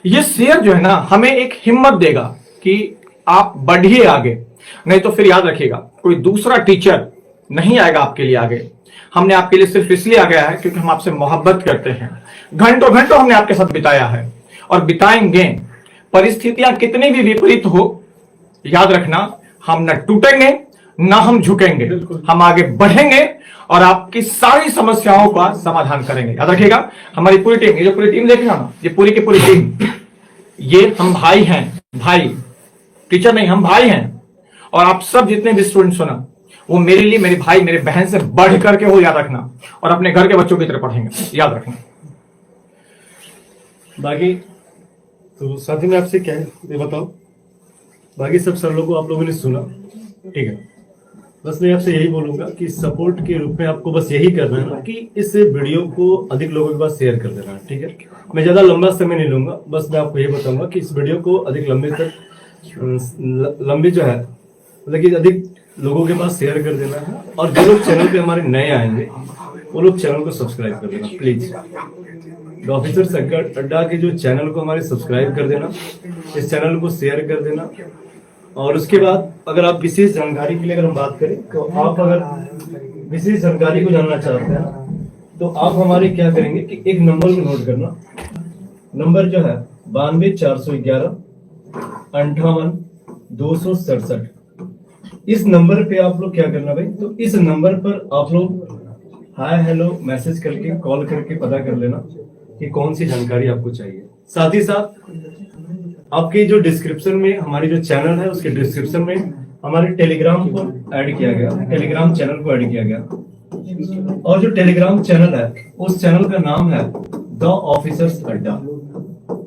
S2: ये शेयर जो है ना हमें एक हिम्मत देगा कि आप बढ़िए आगे। नहीं तो फिर याद रखिएगा, कोई दूसरा टीचर नहीं आएगा आपके लिए आगे। हमने आपके लिए सिर्फ इसलिए आ गया है क्योंकि हम आपसे मोहब्बत करते हैं। घंटों घंटों हमने आपके साथ बिताया है और बिताएंगे। परिस्थितियां कितनी भी विपरीत हो, याद रखना, हम न टूटेंगे ना हम झुकेंगे, हम आगे बढ़ेंगे और आपकी सारी समस्याओं का समाधान करेंगे। याद रखिएगा, हमारी पूरी टीम, ये जो पूरी टीम देख रहे हो ना, ये पूरी की पूरी टीम, ये हम भाई हैं, भाई, टीचर नहीं, हम भाई हैं। और आप सब जितने भी स्टूडेंट्स हो ना, वो मेरे लिए मेरे भाई, मेरे बहन से बढ़ करके हो, याद रखना। और अपने घर के बच्चों की तरह पढ़ेंगे, याद रखना।
S4: बाकी तो साथी में आपसे क्या है ये बताओ। बाकी सब सर लोगों को आप लोगों ने सुना, ठीक है। बस मैं आपसे यही बोलूंगा कि सपोर्ट के रूप में आपको बस यही करना है ना कि इस वीडियो को अधिक लोगों के पास शेयर कर देना है, ठीक है। मैं ज्यादा लंबा समय नहीं लूंगा, बस मैं आपको ये बताऊंगा कि इस वीडियो को अधिक लंबी जो है, मतलब कि अधिक लोगों के पास शेयर कर देना है, और जो लोग चैनल पे हमारे नए आएंगे वो लोग चैनल को सब्सक्राइब कर देना प्लीज। द ऑफिसर्स अड्डा के जो चैनल को हमारे सब्सक्राइब कर देना, इस चैनल को शेयर कर देना। और उसके बाद अगर आप विशेष जानकारी के लिए अगर हम बात करें तो आप अगर विशेष जानकारी को जानना चाहते हैं तो आप हमारे क्या करेंगे कि एक नंबर को नोट करना। नंबर जो है 92 411 58 267। इस नंबर पे आप लोग क्या करना भाई, तो इस नंबर पर आप लोग हाय हेलो मैसेज करके कॉल करके पता कर लेना कि कौन सी जानकारी आपको चाहिए। साथ ही साथ आपके जो डिस्क्रिप्शन में हमारी जो चैनल है उसके डिस्क्रिप्शन में हमारे टेलीग्राम को ऐड किया गया, टेलीग्राम चैनल को ऐड किया गया। और जो टेलीग्राम चैनल है उस चैनल का नाम है द ऑफिसर्स अड्डा।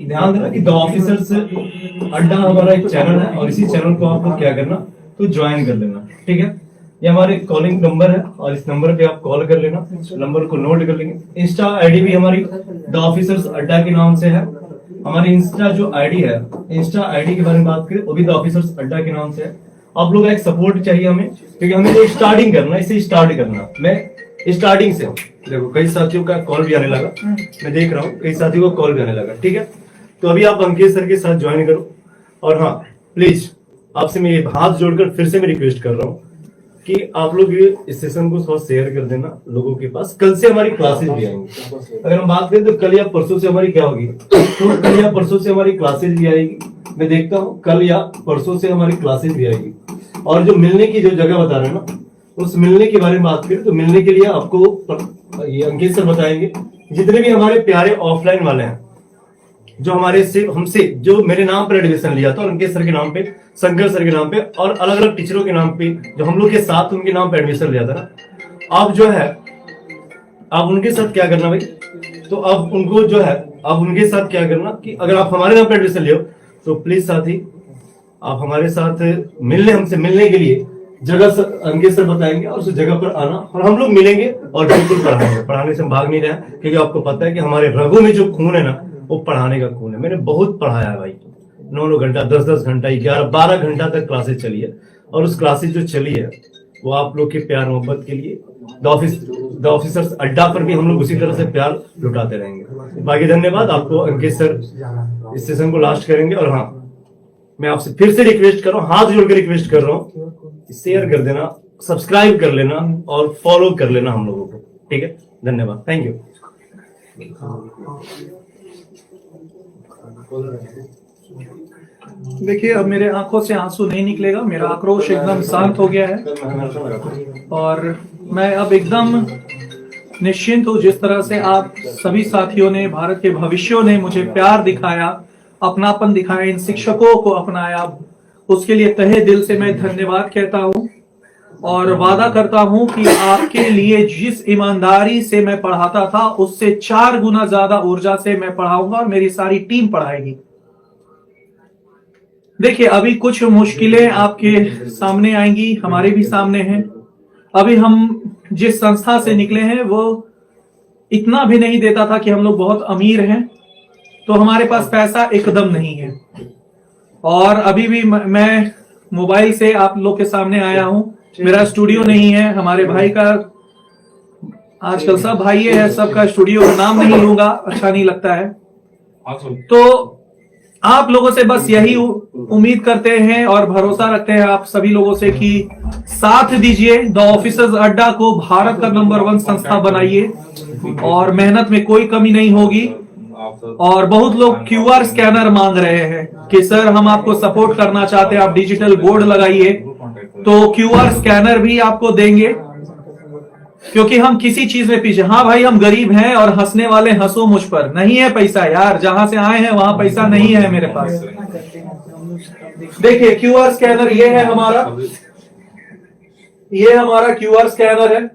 S4: ध्यान देना कि द ऑफिसर्स अड्डा हमारा एक चैनल है, और इसी चैनल को आप लोग क्या करना तो ज्वाइन कर लेना, ठीक है। ये हमारे कॉलिंग नंबर है और इस नंबर पे आप कॉल कर लेना, नंबर को नोट कर लेंगे। इंस्टा आईडी भी हमारी द ऑफिसर्स अड्डा के नाम से है। हमारी इंस्टा जो आईडी है, इंस्टा आईडी के बारे में बात करें वो भी द ऑफिसर्स अड्डा के नाम से है। आप लोग का एक सपोर्ट चाहिए हमें, क्योंकि हमें जो स्टार्टिंग करना, इसे स्टार्ट करना। मैं स्टार्टिंग से देखो कई साथियों का कॉल भी आने लगा, मैं देख रहा हूँ कई साथियों को कॉल भी आने लगा, ठीक है। तो अभी आप अंकित सर के साथ ज्वाइन करो। और हाँ प्लीज आपसे मैं ये हाथ जोड़कर फिर से मैं रिक्वेस्ट कर रहा हूँ कि आप लोग ये इस सेशन को थोड़ा शेयर कर देना लोगों के पास। कल से हमारी क्लासेस भी आएंगी। अगर हम बात करें तो कल या परसों से हमारी क्या होगी, तो कल या परसों से हमारी क्लासेस भी आएगी। मैं देखता हूँ कल या परसों से हमारी क्लासेस भी आएगी। और जो मिलने की जो जगह बता रहे हैं ना, उस मिलने के बारे में बात करें तो मिलने के लिए आपको ये अंकित सर बताएंगे। जितने भी हमारे प्यारे ऑफलाइन वाले हैं जो हमारे से हमसे जो मेरे नाम पर एडमिशन लिया था, अंकित सर के नाम पे, शंकर सर के नाम पे और अलग अलग टीचरों के नाम पे जो हम लोग के साथ उनके नाम पे एडमिशन लिया था ना, आप जो है आप उनके साथ क्या करना भाई, तो आप उनको जो है आप उनके साथ क्या करना कि अगर आप हमारे नाम पे एडमिशन लियो तो प्लीज साथी आप हमारे साथ हमसे मिलने के लिए जगह अंकित सर बताएंगे और उस जगह पर आना और हम लोग मिलेंगे और बिल्कुल पढ़ाएंगे। पढ़ाने से हम भाग नहीं रहे हैं, क्योंकि आपको पता है कि हमारे रगों में जो खून है ना वो पढ़ाने का खून है। मैंने बहुत पढ़ाया है भाई, 9 घंटा 10 घंटा 11-12 घंटा तक क्लासेस चली है। और उस क्लासेस जो चली है वो आप लोग के प्यार मोहब्बत के लिए द ऑफिसर्स अड्डा पर भी हम लोग उसी तरह से प्यार लुटाते रहेंगे। बाकी धन्यवाद आपको। अंकित सर इस सेशन को लास्ट करेंगे। और हाँ मैं आपसे फिर से रिक्वेस्ट कर रहा हूँ, हाथ जोड़ के रिक्वेस्ट कर रहा हूँ, शेयर कर देना, सब्सक्राइब कर लेना और फॉलो कर लेना हम लोगों को, ठीक है। धन्यवाद, थैंक यू।
S5: देखिए अब मेरे आंखों से आंसू नहीं निकलेगा, मेरा आक्रोश एकदम शांत हो गया है और मैं अब एकदम निश्चिंत हूँ। जिस तरह से आप सभी साथियों ने, भारत के भविष्यों ने मुझे प्यार दिखाया, अपनापन दिखाया, इन शिक्षकों को अपनाया, उसके लिए तहे दिल से मैं धन्यवाद कहता हूँ। और वादा करता हूं कि आपके लिए जिस ईमानदारी से मैं पढ़ाता था उससे 4 गुना ज्यादा ऊर्जा से मैं पढ़ाऊंगा और मेरी सारी टीम पढ़ाएगी। देखिए अभी कुछ मुश्किलें आपके सामने आएंगी, हमारे भी सामने हैं। अभी हम जिस संस्था से निकले हैं वो इतना भी नहीं देता था कि हम लोग बहुत अमीर हैं, तो हमारे पास पैसा एकदम नहीं है। और अभी भी मैं मोबाइल से आप लोग के सामने आया हूं, मेरा स्टूडियो नहीं है। हमारे भाई का, आजकल सब भाई है, सबका स्टूडियो का नाम नहीं लूंगा, अच्छा नहीं लगता है। तो आप लोगों से बस यही उम्मीद करते हैं और भरोसा रखते हैं आप सभी लोगों से कि साथ दीजिए, द ऑफिसर्स अड्डा को भारत का नंबर 1 संस्था बनाइए और मेहनत में कोई कमी नहीं होगी। और बहुत लोग QR स्कैनर मांग रहे हैं कि सर हम आपको सपोर्ट करना चाहते हैं, आप डिजिटल बोर्ड लगाइए, तो QR स्कैनर भी आपको देंगे, क्योंकि हम किसी चीज में पीछे। हाँ भाई हम गरीब हैं और हंसने वाले हंसो मुझ पर, नहीं है पैसा यार, जहां से आए हैं वहां पैसा नहीं है मेरे पास। देखिए QR स्कैनर ये है हमारा, ये हमारा QR स्कैनर है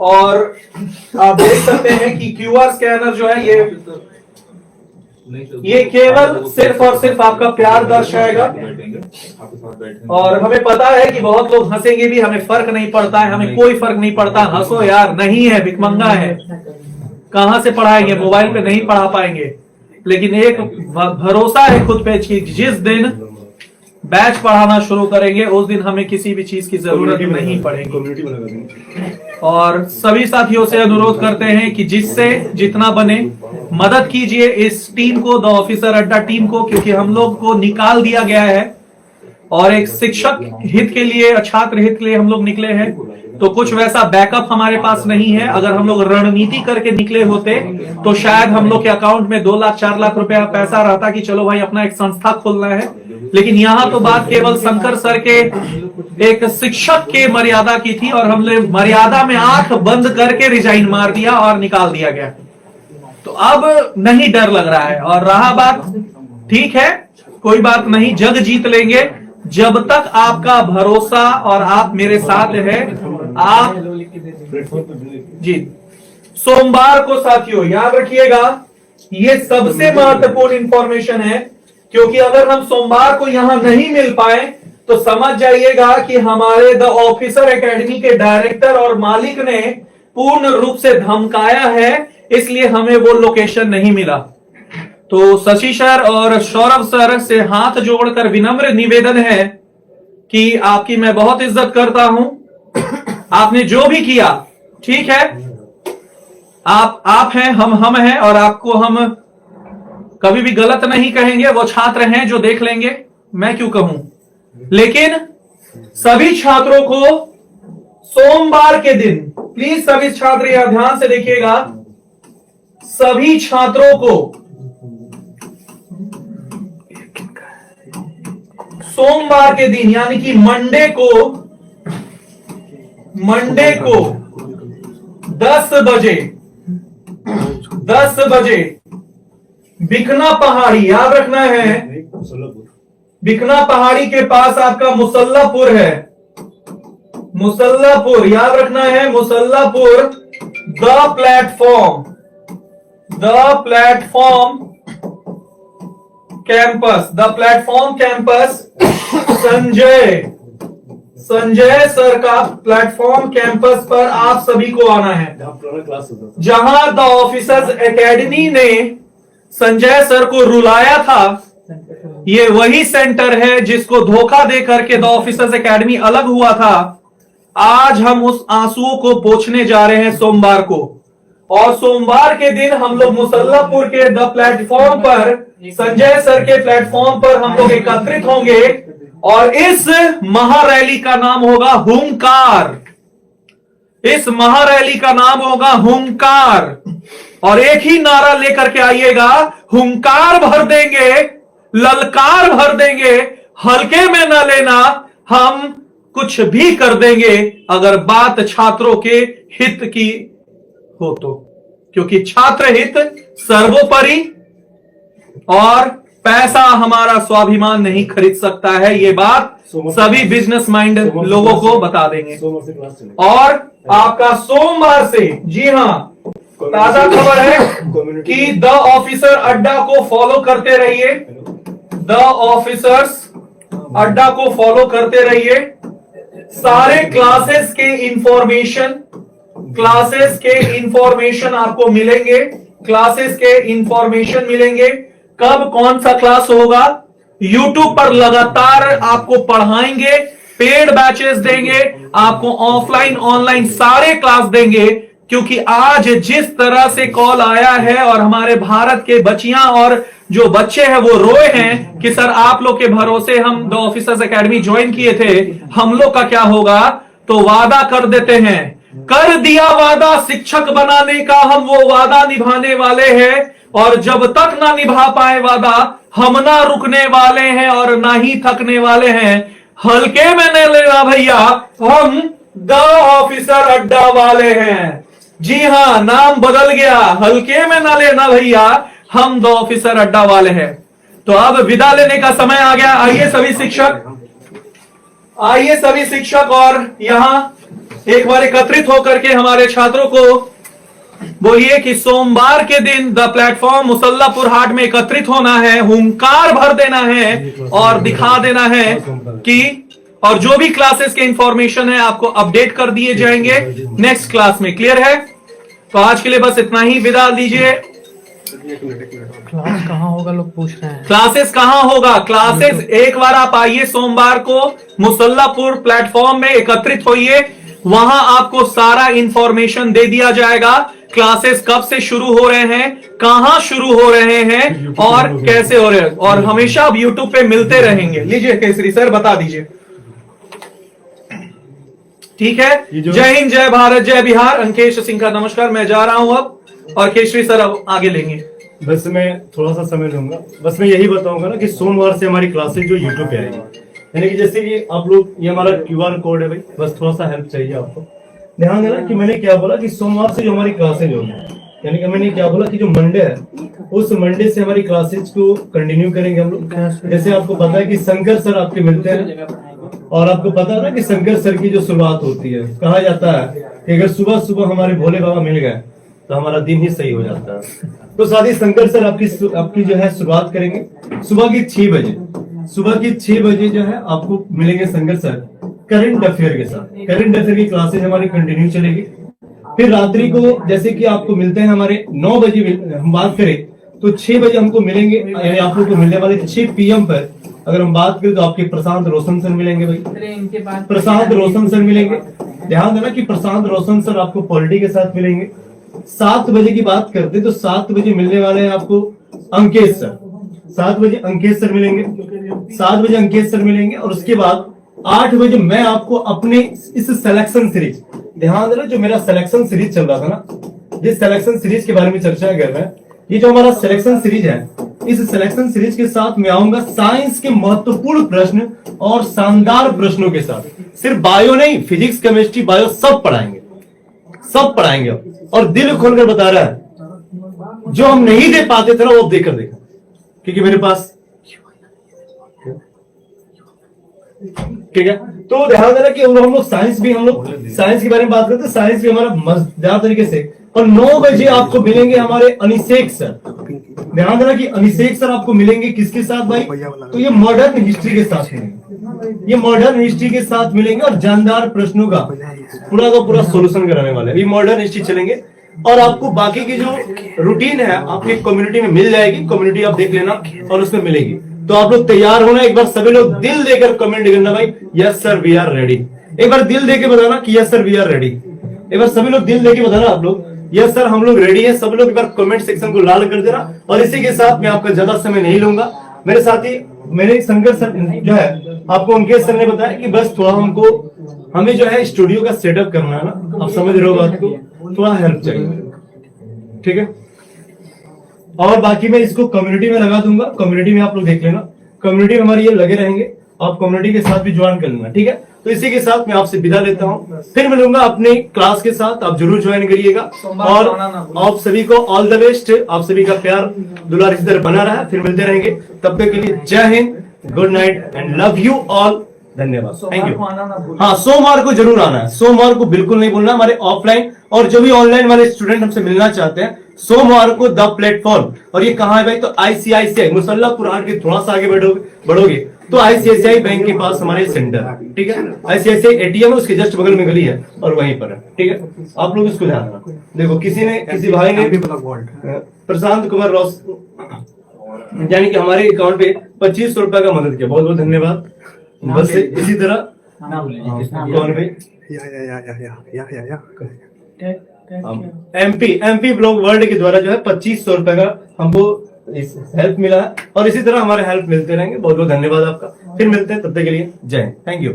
S5: और आप देख सकते हैं कि QR स्कैनर जो है ये केवल सिर्फ और सिर्फ आपका प्यार दर्शाएगा। और हमें पता है कि बहुत लोग हंसेंगे भी, हमें फर्क नहीं पड़ता है, हमें कोई फर्क नहीं पड़ता, हंसो यार, नहीं है भिखमंगा है, कहां से पढ़ाएंगे, मोबाइल पे नहीं पढ़ा पाएंगे। लेकिन एक भरोसा है खुद पे कि जिस दिन बैच पढ़ाना शुरू करेंगे उस दिन हमें किसी भी चीज की जरूरत नहीं पड़ेगी।
S4: कम्युनिटी बना देंगे।
S5: और सभी साथियों से अनुरोध करते हैं कि जिससे जितना बने मदद कीजिए इस टीम को, द ऑफिसर अड्डा टीम को, क्योंकि हम लोग को निकाल दिया गया है और एक शिक्षक हित के लिए, छात्र हित के लिए हम लोग निकले हैं। तो कुछ वैसा बैकअप हमारे पास नहीं है। अगर हम लोग रणनीति करके निकले होते तो शायद हम लोग के अकाउंट में 2 लाख 4 लाख रुपया पैसा रहता कि चलो भाई अपना एक संस्था खोलना है। लेकिन यहाँ तो बात केवल शंकर सर के एक शिक्षक के मर्यादा की थी और हमने मर्यादा में आंख बंद करके रिजाइन मार दिया और निकाल दिया गया। तो अब नहीं डर लग रहा है। और रहा बात, ठीक है कोई बात नहीं, जग जीत लेंगे जब तक आपका भरोसा और आप मेरे साथ है। आप जी सोमवार को साथियों याद रखिएगा, ये सबसे महत्वपूर्ण इंफॉर्मेशन है, क्योंकि अगर हम सोमवार को यहां नहीं मिल पाए तो समझ जाइएगा कि हमारे द ऑफिसर एकेडमी के डायरेक्टर और मालिक ने पूर्ण रूप से धमकाया है, इसलिए हमें वो लोकेशन नहीं मिला। तो शशि सर और सौरभ सर से हाथ जोड़कर विनम्र निवेदन है कि आपकी मैं बहुत इज्जत करता हूं। आपने जो भी किया ठीक है, आप हैं, हम हैं, और आपको हम कभी भी गलत नहीं कहेंगे। वो छात्र हैं जो देख लेंगे, मैं क्यों कहूं। लेकिन सभी छात्रों को सोमवार के दिन, प्लीज सभी छात्र यहां ध्यान से देखिएगा, सभी छात्रों को सोमवार के दिन यानी कि मंडे को 10 बजे बिकना पहाड़ी, याद रखना है, बिकना पहाड़ी के पास आपका मुसल्लापुर है, मुसल्लापुर याद रखना है, Musallapur the platform campus Sanjay sir का प्लेटफॉर्म कैंपस पर आप सभी को आना है, जहां द ऑफिसर्स एकेडमी ने संजय सर को रुलाया था। ये वही सेंटर है जिसको धोखा दे करके द ऑफिसर्स एकेडमी अलग हुआ था। आज हम उस आंसुओं को पोंछने जा रहे हैं सोमवार को, और सोमवार के दिन हम लोग मुसल्लापुर के द प्लेटफॉर्म पर, संजय सर के प्लेटफॉर्म पर हम लोग एकत्रित होंगे और इस महारैली का नाम होगा हुंकार। इस महारैली का नाम होगा हुंकार, और एक ही नारा लेकर के आइएगा, हुंकार भर देंगे, ललकार भर देंगे, हल्के में न लेना, हम कुछ भी कर देंगे अगर बात छात्रों के हित की हो तो, क्योंकि छात्र हित सर्वोपरि और पैसा हमारा स्वाभिमान नहीं खरीद सकता है। ये बात सभी बिजनेस माइंड लोगों को बता देंगे। और आपका सोमवार से, जी हां, ताजा खबर है कि द ऑफिसर अड्डा को फॉलो करते रहिए, द ऑफिसर्स अड्डा को फॉलो करते रहिए। सारे क्लासेस के इंफॉर्मेशन आपको मिलेंगे, क्लासेस के इंफॉर्मेशन मिलेंगे। कब कौन सा क्लास होगा, YouTube पर लगातार आपको पढ़ाएंगे, पेड बैचेस देंगे, आपको ऑफलाइन ऑनलाइन सारे क्लास देंगे। क्योंकि आज जिस तरह से कॉल आया है और हमारे भारत के बच्चियां और जो बच्चे हैं वो रोए हैं कि सर आप लोग के भरोसे हम द ऑफिसर्स एकेडमी ज्वाइन किए थे, हम लोग का क्या होगा। तो वादा कर देते हैं, कर दिया वादा शिक्षक बनाने का, हम वो वादा निभाने वाले हैं, और जब तक ना निभा पाए वादा हम ना रुकने वाले हैं और ना ही थकने वाले हैं। हल्के में न लेना भैया, हम द ऑफिसर अड्डा वाले हैं। जी हां, नाम बदल गया, हल्के में न लेना भैया, हम द ऑफिसर अड्डा वाले हैं। तो अब विदा लेने का समय आ गया। आइए सभी शिक्षक और यहां एक बार एकत्रित होकर के हमारे छात्रों को बोलिए कि सोमवार के दिन द प्लेटफॉर्म मुसल्लापुर हाट में एकत्रित होना है, हुंकार भर देना है और दिखा देना है कि, और जो भी क्लासेस के इंफॉर्मेशन है आपको अपडेट कर दिए जाएंगे नेक्स्ट क्लास में। क्लियर है? तो आज के लिए बस इतना ही, विदा दीजिए।
S1: क्लास कहाँ होगा लोग पूछ रहे हैं।
S5: क्लासेस कहाँ होगा? क्लासेस एक बार आप आइए सोमवार को मुसल्लापुर प्लेटफॉर्म में एकत्रित होइए, वहां आपको सारा इंफॉर्मेशन दे दिया जाएगा। क्लासेस कब से शुरू हो रहे हैं, कहां शुरू हो रहे हैं और कैसे हो रहे हैं, और हमेशा आप यूट्यूब पे मिलते रहेंगे। लीजिए केसरी सर बता दीजिए। ठीक है, जय हिंद, जय भारत, जय बिहार। अंकेश सिंह का नमस्कार। मैं जा रहा हूं अब, और केसरी सर अब आगे लेंगे।
S4: बस मैं थोड़ा सा समय लूंगा, बस मैं यही बताऊंगा ना कि सोमवार से हमारी क्लासेज जो यूट्यूब पे आएगी, यानी कि जैसे कि आप लोग, ये हमारा QR कोड है भाई, बस थोड़ा सा हेल्प चाहिए आपको। ध्यान देना कि मैंने क्या बोला कि सोमवार से जो हमारी क्लासेज होगी, यानी कि मैंने क्या बोला कि जो मंडे है उस मंडे से हमारी क्लासेज को कंटिन्यू करेंगे हम लोग। जैसे आपको पता है कि शंकर सर आपके मिलते हैं, और आपको पता है ना कि शंकर सर की जो शुरुआत होती है, कहा जाता है कि अगर सुबह सुबह हमारे भोले बाबा मिल गए तो हमारा दिन ही सही हो जाता है। तो साथ ही शंकर सर आपकी जो है शुरुआत करेंगे सुबह की 6 बजे। सुबह की 6 बजे जो है आपको मिलेंगे शंकर सर करंट अफेयर के साथ। करंट अफेयर की क्लासेज हमारी कंटिन्यू चलेगी। फिर रात्रि को जैसे कि आपको मिलते हैं हमारे 9 बजे, हम बात करें तो 6 बजे हमको मिलेंगे, यानी आप लोग को मिलने वाले 6 PM पर अगर हम बात करें तो आपके प्रशांत रोशन सर मिलेंगे भाई, प्रशांत रोशन सर मिलेंगे। ध्यान देना कि प्रशांत रोशन सर आपको पॉलिटी के साथ मिलेंगे। 7 बजे की बात करते तो 7 बजे मिलने वाले हैं आपको अंकेश सर। 7 बजे अंकेश सर मिलेंगे, 7 बजे अंकेश सर मिलेंगे। और उसके बाद 8 बजे मैं आपको अपने इस सिलेक्शन सीरीज, ध्यान देना जो मेरा सिलेक्शन सीरीज चल रहा था ना, जिस सिलेक्शन सीरीज के बारे में चर्चा कर रहे हैं, ये जो हमारा सिलेक्शन सीरीज है, इस सिलेक्शन सीरीज के साथ मैं आऊंगा साइंस के महत्वपूर्ण प्रश्न और शानदार प्रश्नों के साथ। सिर्फ बायो नहीं, फिजिक्स, केमिस्ट्री, बायो सब पढ़ाएंगे, सब पढ़ाएंगे। और दिल खोलकर बता रहा है, जो हम नहीं दे पाते थे ना वो देकर देखा, क्योंकि मेरे पास, ठीक है। तो ध्यान देना कि हम लोग साइंस के बारे में बात करते हैं। साइंस भी हमारा मजेदार तरीके से। और 9 बजे आपको मिलेंगे हमारे अनिशेक सर। ध्यान देना कि अनिशेक सर आपको मिलेंगे किसके साथ भाई? तो ये मॉडर्न हिस्ट्री के साथ मिलेंगे, ये मॉडर्न हिस्ट्री के साथ मिलेंगे और जानदार प्रश्नों का पूरा सोल्यूशन कराने वाले हैं। ये मॉडर्न हिस्ट्री चलेंगे और आपको बाकी की जो रूटीन है आपकी कम्युनिटी में मिल जाएगी। कम्युनिटी आप देख लेना और उसमें मिलेगी। तो आप लोग तैयार होना, एक बार सभी लोग दिल देकर कमेंट करना भाई, yes sir we are ready. एक बार दिल देके बताना कि yes sir we are ready. एक बार सभी लोग दिल देके बताना आप लोग, यस सर हम लोग रेडी हैं। सब लोग एक बार कमेंट सेक्शन को लाल कर देना। और इसी के साथ मैं आपका ज्यादा समय नहीं लूंगा। मेरे साथी मेरे शंकर सर जो है, आपको उनके सर ने बताया कि बस थोड़ा हमें जो है स्टूडियो का सेटअप करना है ना, आप समझ रहे हो बात को, थोड़ा हेल्प चाहिए, ठीक है। और बाकी मैं इसको कम्युनिटी में लगा दूंगा, कम्युनिटी में आप लोग देख लेना, कम्युनिटी में हमारे ये लगे रहेंगे, आप कम्युनिटी के साथ भी ज्वाइन कर लेना, ठीक है। तो इसी के साथ मैं आपसे विदा लेता हूँ, फिर मिलूंगा अपने क्लास के साथ, आप जरूर ज्वाइन करिएगा। और आप सभी को ऑल द बेस्ट, आप सभी का प्यार दुलार इसी तरह बना रहा है, फिर मिलते रहेंगे। तब तक के लिए जय Hind, good night and love you all, धन्यवाद, थैंक यू। हाँ, सोमवार को जरूर आना है, सोमवार को बिल्कुल नहीं भूलना। हमारे ऑफलाइन और जो भी ऑनलाइन वाले स्टूडेंट हमसे मिलना चाहते हैं, सोमवार को द प्लेटफॉर्म। और ये कहाँ है भाई? तो ICICI मुसल्लापुर आठ के थोड़ा सा आगे बढ़ोगे तो ICICI बैंक के पास हमारे सेंटर है, ठीक है। ICICI ATM है, उसके जस्ट बगल में गली है और वहीं पर है, ठीक है। आप लोग इसको ध्यान रखना। देखो किसी भाई ने प्रशांत कुमार रॉस यानी कि हमारे अकाउंट पे 2500 रुपए का मदद किया, बहुत बहुत धन्यवाद। बस इसी तरह MP ब्लॉग वर्ल्ड के द्वारा जो है 2500 रुपए का हमको हेल्प मिला है और इसी तरह हमारे हेल्प मिलते रहेंगे। बहुत बहुत धन्यवाद आपका। फिर मिलते हैं, तब तक के लिए जय हिंद, थैंक यू।